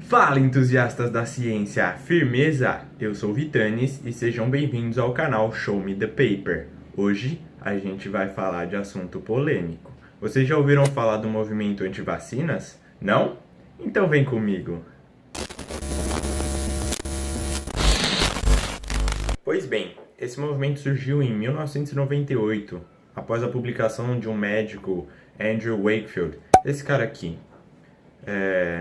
Fala, entusiastas da ciência! Firmeza? Eu sou o Vitanes e sejam bem-vindos ao canal Show Me the Paper. Hoje a gente vai falar de assunto polêmico. Vocês já ouviram falar do movimento anti-vacinas? Não? Então vem comigo! Pois bem, esse movimento surgiu em 1998, após a publicação de um médico, Andrew Wakefield, esse cara aqui.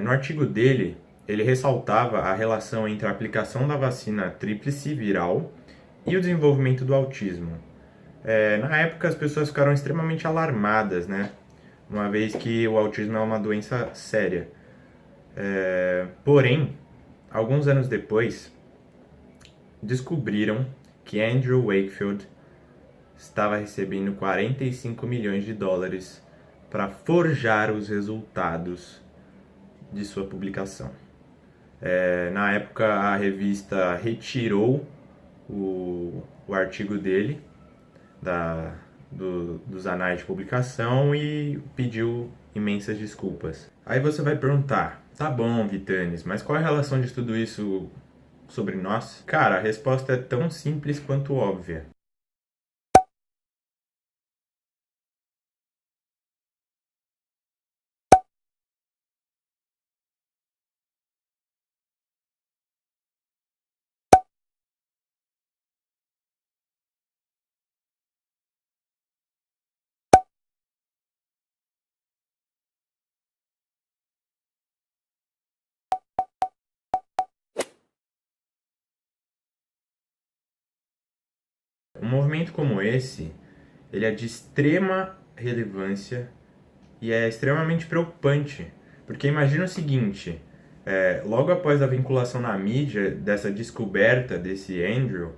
No artigo dele, ele ressaltava a relação entre a aplicação da vacina tríplice viral e o desenvolvimento do autismo. Na época, as pessoas ficaram extremamente alarmadas, né? Uma vez que o autismo é uma doença séria. Porém, alguns anos depois, descobriram que Andrew Wakefield estava recebendo 45 milhões de dólares para forjar os resultados de sua publicação. Na época, a revista retirou o artigo dele dos anais de publicação e pediu imensas desculpas. Aí você vai perguntar, tá bom, Vitanes, mas qual é a relação de tudo isso sobre nós? Cara, a resposta é tão simples quanto óbvia. Um movimento como esse, ele é de extrema relevância e é extremamente preocupante, porque imagina o seguinte, logo após a vinculação na mídia dessa descoberta desse Andrew,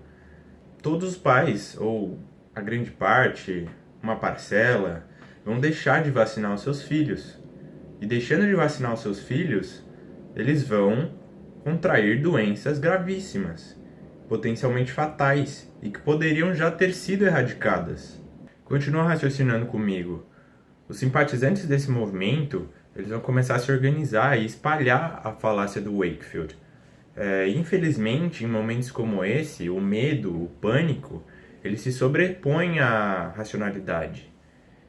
todos os pais, ou a grande parte, uma parcela, vão deixar de vacinar os seus filhos. E deixando de vacinar os seus filhos, eles vão contrair doenças gravíssimas, potencialmente fatais, e que poderiam já ter sido erradicadas. Continua raciocinando comigo. Os simpatizantes desse movimento, eles vão começar a se organizar e espalhar a falácia do Wakefield. Infelizmente, em momentos como esse, o medo, o pânico, ele se sobrepõe à racionalidade.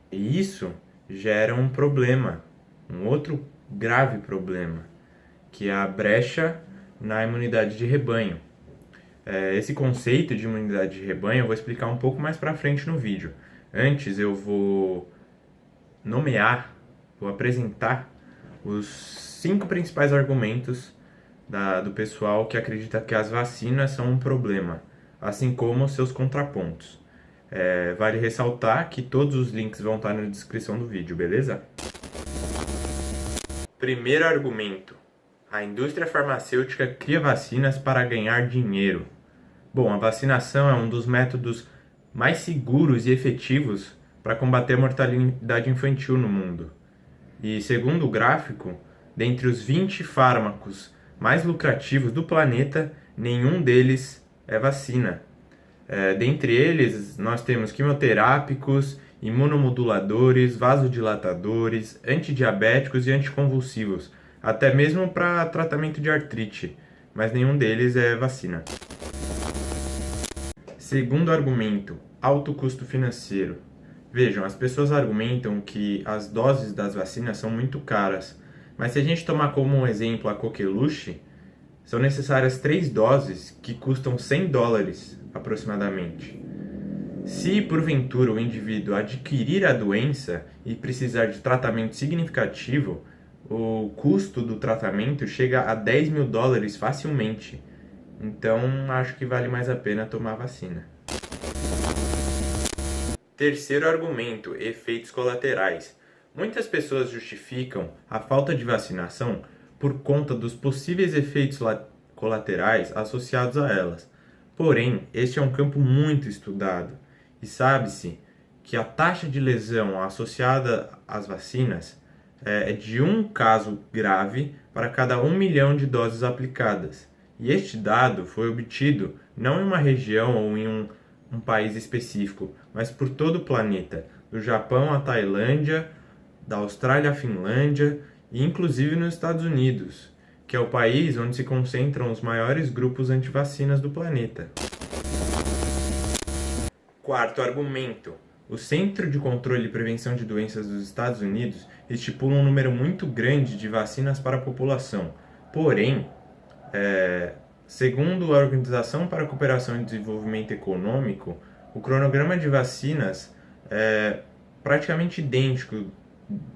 E isso gera um problema, um outro grave problema, que é a brecha na imunidade de rebanho. Esse conceito de imunidade de rebanho eu vou explicar um pouco mais para frente no vídeo. Antes eu vou vou apresentar os 5 principais argumentos do pessoal que acredita que as vacinas são um problema, assim como seus contrapontos. Vale ressaltar que todos os links vão estar na descrição do vídeo, beleza? Primeiro argumento. A indústria farmacêutica cria vacinas para ganhar dinheiro. Bom, a vacinação é um dos métodos mais seguros e efetivos para combater a mortalidade infantil no mundo. E segundo o gráfico, dentre os 20 fármacos mais lucrativos do planeta, nenhum deles é vacina. Dentre eles, nós temos quimioterápicos, imunomoduladores, vasodilatadores, antidiabéticos e anticonvulsivos, até mesmo para tratamento de artrite, mas nenhum deles é vacina. Segundo argumento, alto custo financeiro. Vejam, as pessoas argumentam que as doses das vacinas são muito caras, mas se a gente tomar como exemplo a coqueluche, são necessárias 3 doses que custam 100 dólares aproximadamente. Se porventura o indivíduo adquirir a doença e precisar de tratamento significativo, o custo do tratamento chega a 10 mil dólares facilmente. Então acho que vale mais a pena tomar a vacina. Terceiro argumento, efeitos colaterais. Muitas pessoas justificam a falta de vacinação por conta dos possíveis efeitos colaterais associados a elas. Porém, este é um campo muito estudado e sabe-se que a taxa de lesão associada às vacinas é de um caso grave para cada 1 milhão de doses aplicadas. E este dado foi obtido não em uma região ou em um país específico, mas por todo o planeta, do Japão à Tailândia, da Austrália à Finlândia e inclusive nos Estados Unidos. que é o país onde se concentram os maiores grupos antivacinas do planeta. Quarto argumento. O Centro de Controle e Prevenção de Doenças dos Estados Unidos estipula um número muito grande de vacinas para a população. Porém, segundo a Organização para a Cooperação e Desenvolvimento Econômico, o cronograma de vacinas é praticamente idêntico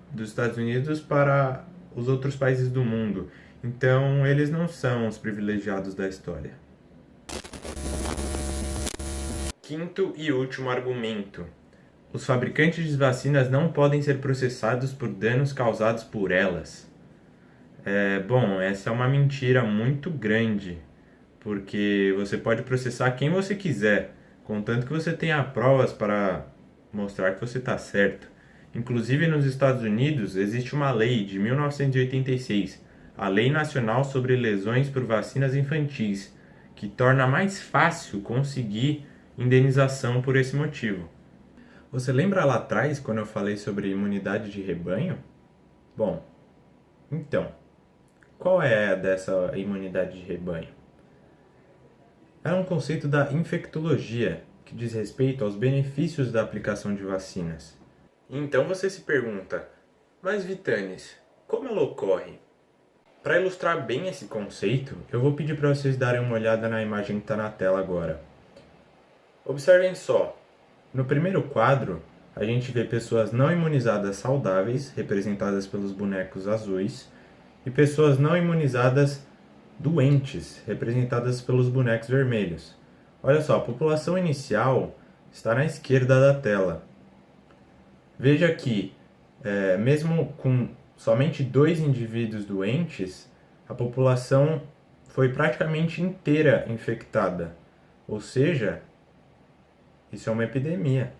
dos Estados Unidos para os outros países do mundo. Então, eles não são os privilegiados da história. Quinto e último argumento. Os fabricantes de vacinas não podem ser processados por danos causados por elas. Bom, essa é uma mentira muito grande, porque você pode processar quem você quiser, contanto que você tenha provas para mostrar que você está certo. Inclusive, nos Estados Unidos, existe uma lei de 1986, a Lei Nacional sobre Lesões por Vacinas Infantis, que torna mais fácil conseguir indenização por esse motivo. Você lembra lá atrás quando eu falei sobre imunidade de rebanho? Bom, então, qual é dessa imunidade de rebanho? É um conceito da infectologia, que diz respeito aos benefícios da aplicação de vacinas. Então você se pergunta, mas Vitanes, como ela ocorre? Para ilustrar bem esse conceito, eu vou pedir para vocês darem uma olhada na imagem que está na tela agora. Observem só, no primeiro quadro, a gente vê pessoas não imunizadas saudáveis, representadas pelos bonecos azuis, e pessoas não imunizadas doentes, representadas pelos bonecos vermelhos. Olha só, a população inicial está na esquerda da tela. Veja que, mesmo com somente 2 indivíduos doentes, a população foi praticamente inteira infectada, ou seja, isso é uma epidemia.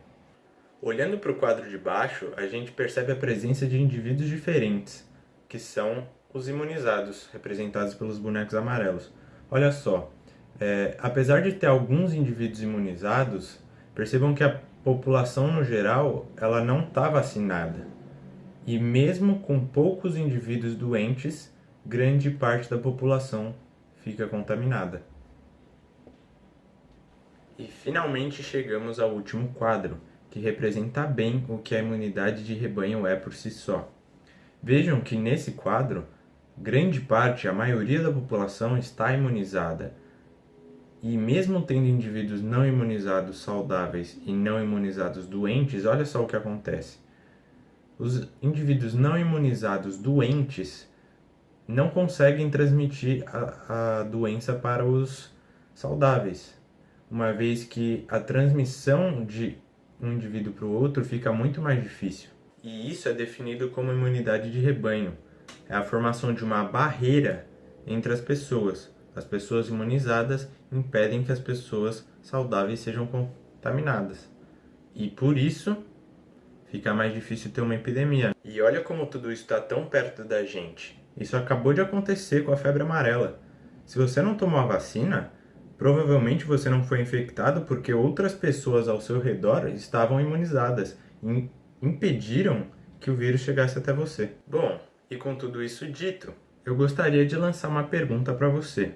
Olhando para o quadro de baixo, a gente percebe a presença de indivíduos diferentes, que são os imunizados, representados pelos bonecos amarelos. Olha só, apesar de ter alguns indivíduos imunizados, percebam que a população no geral ela não está vacinada. E mesmo com poucos indivíduos doentes, grande parte da população fica contaminada. E finalmente chegamos ao último quadro, que representa bem o que a imunidade de rebanho é por si só. Vejam que nesse quadro, grande parte, a maioria da população está imunizada. E mesmo tendo indivíduos não imunizados saudáveis e não imunizados doentes, olha só o que acontece. Os indivíduos não imunizados doentes não conseguem transmitir a doença para os saudáveis, uma vez que a transmissão de um indivíduo para o outro fica muito mais difícil. E isso é definido como imunidade de rebanho. É a formação de uma barreira entre as pessoas. As pessoas imunizadas impedem que as pessoas saudáveis sejam contaminadas. E por isso, fica mais difícil ter uma epidemia. E olha como tudo isso está tão perto da gente. Isso acabou de acontecer com a febre amarela. Se você não tomou a vacina, provavelmente você não foi infectado porque outras pessoas ao seu redor estavam imunizadas e impediram que o vírus chegasse até você. Bom, e com tudo isso dito, eu gostaria de lançar uma pergunta para você.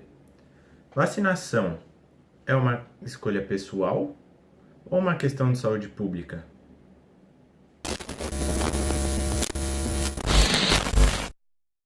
Vacinação é uma escolha pessoal ou uma questão de saúde pública?